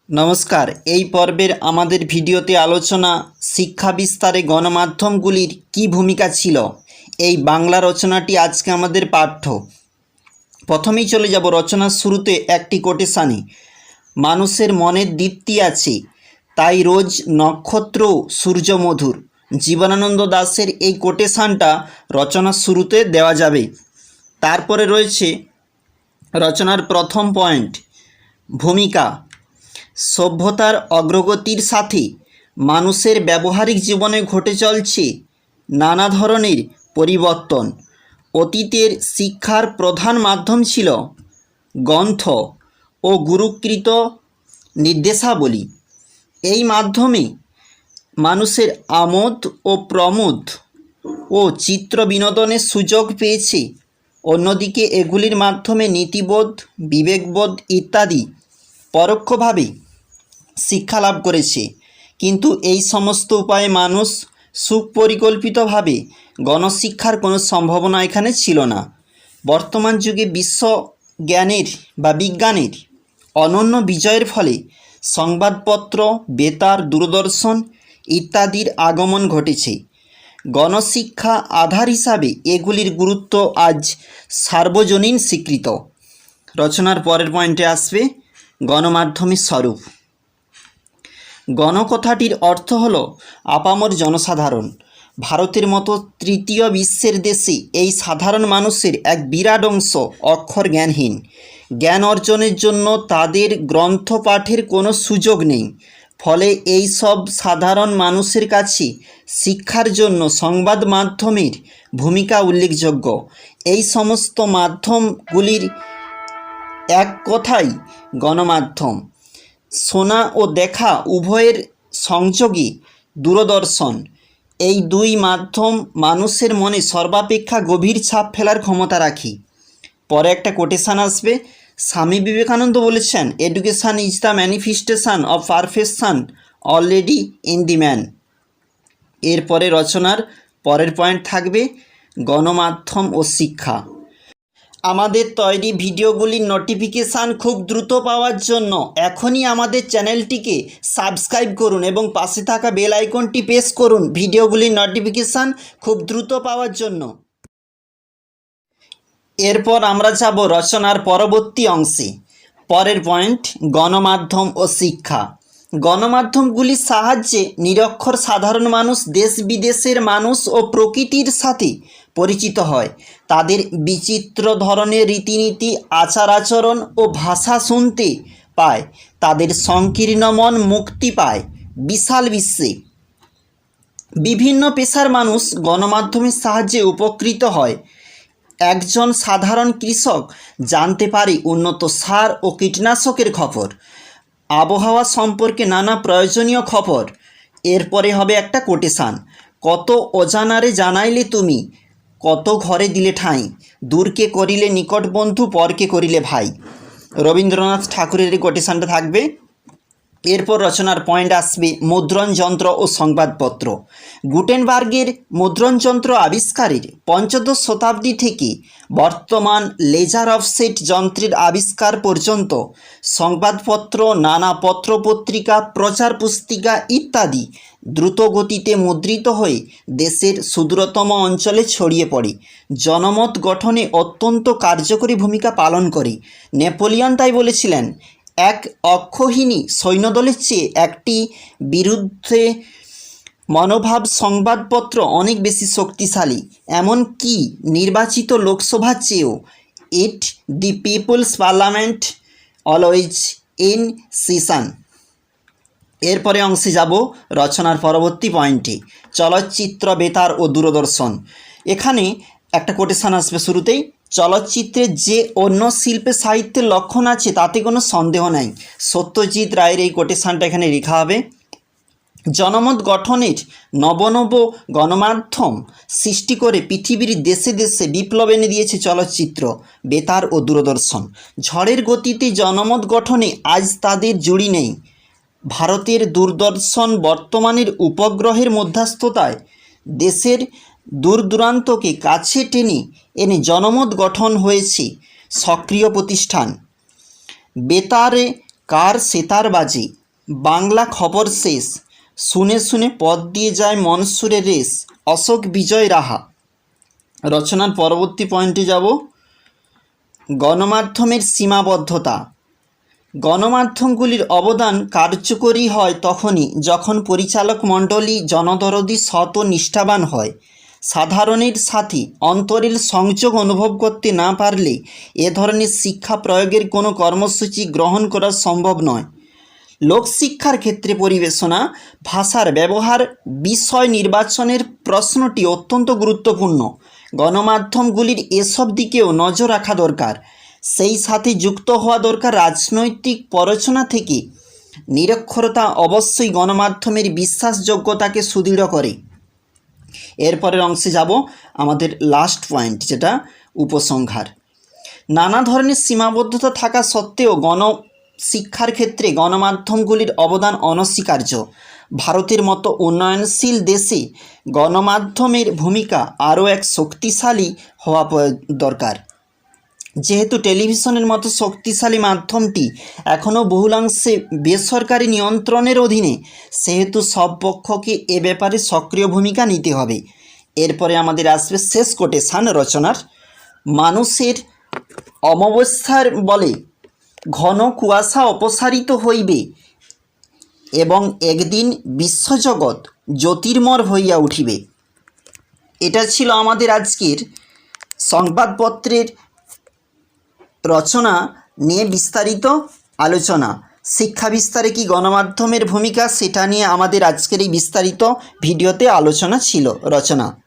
নমস্কার। এই পর্বের আমাদের ভিডিওতে আলোচনা শিক্ষা বিস্তারে গণমাধ্যমগুলির কী ভূমিকা ছিল। এই বাংলা রচনাটি আজকে আমাদের পাঠ্য। প্রথমেই চলে যাব রচনার শুরুতে একটি কোটেশানে। মানুষের মনের দীপ্তি আছে, তাই রোজ নক্ষত্র সূর্যমধুর। জীবনানন্দ দাশের এই কোটেশানটা রচনার শুরুতে দেওয়া যাবে। তারপরে রয়েছে রচনার প্রথম পয়েন্ট, ভূমিকা। সভ্যতার অগ্রগতির সাথে মানুষের ব্যবহারিক জীবনে ঘটে চলছে নানা ধরনের পরিবর্তন। অতীতের শিক্ষার প্রধান মাধ্যম ছিল গ্রন্থ ও গুরুকৃত নির্দেশাবলী। এই মাধ্যমে মানুষের আমোদ ও প্রমোদ ও চিত্র বিনোদনের সুযোগ পেয়েছে। অন্যদিকে এগুলির মাধ্যমে নীতিবোধ, বিবেকবোধ ইত্যাদি পরোক্ষভাবে শিক্ষা লাভ করেছে। কিন্তু এই সমস্ত উপায়ে মানুষ সুপরিকল্পিতভাবে গণশিক্ষার কোনো সম্ভাবনা এখানে ছিল না। বর্তমান যুগে বিশ্বজ্ঞানের বা বিজ্ঞানের অনন্য বিজয়ের ফলে সংবাদপত্র, বেতার, দূরদর্শন ইত্যাদির আগমন ঘটেছে। গণশিক্ষা আধার হিসাবে এগুলির গুরুত্ব আজ সার্বজনীন স্বীকৃত। রচনার পরের পয়েন্টে আসবে গণমাধ্যমের স্বরূপ। গণকথাটির অর্থ হল আপামর জনসাধারণ। ভারতের মতো তৃতীয় বিশ্বের দেশে এই সাধারণ মানুষের এক বিরাট অংশ অক্ষর জ্ঞানহীন। জ্ঞান অর্জনের জন্য তাদের গ্রন্থ পাঠের কোনো সুযোগ নেই। ফলে এই সব সাধারণ মানুষের কাছে শিক্ষার জন্য সংবাদ মাধ্যমের ভূমিকা উল্লেখযোগ্য। এই সমস্ত মাধ্যমগুলির এক কথাই গণমাধ্যম। শোনা ও দেখা উভয়ের সংযোগে দূরদর্শন। এই দুই মাধ্যম মানুষের মনে সর্বাপেক্ষা গভীর ছাপ ফেলার ক্ষমতা রাখে। পরে একটা কোটেশান আসবে। স্বামী বিবেকানন্দ বলেছেন, education is the manifestation of perfection already in the man. এরপরে রচনার পরের পয়েন্ট থাকবে গণমাধ্যম ও শিক্ষা। আমাদের তৈরি ভিডিওগুলির নোটিফিকেশান খুব দ্রুত পাওয়ার জন্য এখনই আমাদের চ্যানেলটিকে সাবস্ক্রাইব করুন এবং পাশে থাকা বেল আইকনটি প্রেস করুন ভিডিওগুলির নোটিফিকেশান খুব দ্রুত পাওয়ার জন্য। এরপর আমরা যাব রচনার পরবর্তী অংশে। পরের পয়েন্ট, গণমাধ্যম ও শিক্ষা। গণমাধ্যমগুলির সাহায্যে নিরক্ষর সাধারণ মানুষ দেশ বিদেশের মানুষ ও প্রকৃতির সাথে পরিচিত হয়। তাদের বিচিত্র ধরনের রীতিনীতি, আচার আচরণ ও ভাষা শুনতে পায়। তাদের সংকীর্ণ মন মুক্তি পায় বিশাল বিশ্বে। বিভিন্ন পেশার মানুষ গণমাধ্যমের সাহায্যে উপকৃত হয়। একজন সাধারণ কৃষক জানতে পারে উন্নত সার ও কীটনাশকের খবর, আবহাওয়া সম্পর্কে নানা প্রয়োজনীয় খবর। এরপরে হবে একটা কোটেশান, কত অজানারে জানাইলে তুমি, কত ঘরে দিলে ঠাঁই, দূরকে করিলে নিকট বন্ধু, পরকে করিলে ভাই। রবীন্দ্রনাথ ঠাকুরের এই কোটেশানটা থাকবে। এরপর রচনার পয়েন্ট আসবে মুদ্রণ যন্ত্র ও সংবাদপত্র। গুটেনবার্গের মুদ্রণযন্ত্র আবিষ্কারের পঞ্চদশ শতাব্দী থেকে বর্তমান লেজার অফসেট যন্ত্রের আবিষ্কার পর্যন্ত সংবাদপত্র, নানা পত্রপত্রিকা, প্রচার পুস্তিকা ইত্যাদি দ্রুত গতিতে মুদ্রিত হয়ে দেশের সুদূরতম অঞ্চলে ছড়িয়ে পড়ে। জনমত গঠনে অত্যন্ত কার্যকরী ভূমিকা পালন করে। নেপোলিয়ন তাই বলেছিলেন, এক অক্ষহীনী সৈন্যদলের চেয়ে একটি বিরুদ্ধে মনোভাব সংবাদপত্র অনেক বেশি শক্তিশালী, এমনকি নির্বাচিত লোকসভার চেয়েও। It the people's parliament always in session. এরপরে অংশে যাব রচনার পরবর্তী পয়েন্টে, চলচ্চিত্র, বেতার ও দূরদর্শন। এখানে একটা কোটেশান আসবে শুরুতেই, চলচ্চিত্রের যে অন্য শিল্পে সাহিত্যের লক্ষণ আছে তাতে কোনো সন্দেহ নাই। সত্যজিৎ রায়ের এই কোটেশানটা এখানে লেখা হবে। জনমত গঠনের নবনব গণমাধ্যম সৃষ্টি করে পৃথিবীর দেশে দেশে বিপ্লব এনে দিয়েছে চলচ্চিত্র, বেতার ও দূরদর্শন। ঝড়ের গতিতে জনমত গঠনে আজ তাদের জুড়ি নেই। ভারতের দূরদর্শন বর্তমানের উপগ্রহের মধ্যস্থতায় দেশের দূর দূরান্তকে কাছে টেনে এনে জনমত গঠন হয়েছে সক্রিয় প্রতিষ্ঠান। বেতারে কার সেতার বাজে, বাংলা খবর শেষ, শুনে শুনে পথ দিয়ে যায় মনসুরে রেস, অশোক বিজয় রাহা। রচনার পরবর্তী পয়েন্টে যাব। গণমাধ্যমের সীমাবদ্ধতা। গণমাধ্যমগুলির অবদান কার্যকরী হয় তখনই যখন পরিচালক মণ্ডলী জনদরদি, সৎ ও নিষ্ঠাবান হয়। সাধারণের সাথে অন্তরের সংযোগ অনুভব করতে না পারলে এ ধরনের শিক্ষা প্রয়োগের কোনো কর্মসূচি গ্রহণ করা সম্ভব নয়। লোকশিক্ষার ক্ষেত্রে পরিবেশনা, ভাষার ব্যবহার, বিষয় নির্বাচনের প্রশ্নটি অত্যন্ত গুরুত্বপূর্ণ। গণমাধ্যমগুলির এসব দিকেও নজর রাখা দরকার। সেই সাথে যুক্ত হওয়া দরকার রাজনৈতিক প্ররোচনা থেকে। নিরক্ষরতা অবশ্যই গণমাধ্যমের বিশ্বাসযোগ্যতাকে সুদৃঢ় করে। এরপরের অংশে যাব, আমাদের লাস্ট পয়েন্ট যেটা উপসংহার। নানা ধরনের সীমাবদ্ধতা থাকা সত্ত্বেও শিক্ষার ক্ষেত্রে গণমাধ্যমগুলির অবদান অনস্বীকার্য। ভারতের মতো উন্নয়নশীল দেশে গণমাধ্যমের ভূমিকা আরও এক শক্তিশালী হওয়া দরকার। যেহেতু টেলিভিশনের মতো শক্তিশালী মাধ্যমটি এখনও বহুলাংশে বেসরকারি নিয়ন্ত্রণের অধীনে, সেহেতু সব পক্ষকে এ ব্যাপারে সক্রিয় ভূমিকা নিতে হবে। এরপরে আমাদের আসবে শেষ কোটেশান রচনার। মানুষের অমাবস্যার বলে ঘন কুয়াশা অপসারিত হইবে এবং একদিন বিশ্বজগৎ জ্যোতির্ময় হইয়া উঠিবে। এটা ছিল আমাদের আজকের সংবাদপত্রের রচনা নিয়ে বিস্তারিত আলোচনা। শিক্ষা বিস্তারে কি গণমাধ্যমের ভূমিকা, সেটা নিয়ে আমাদের আজকের এই বিস্তারিত ভিডিওতে আলোচনা ছিল রচনা।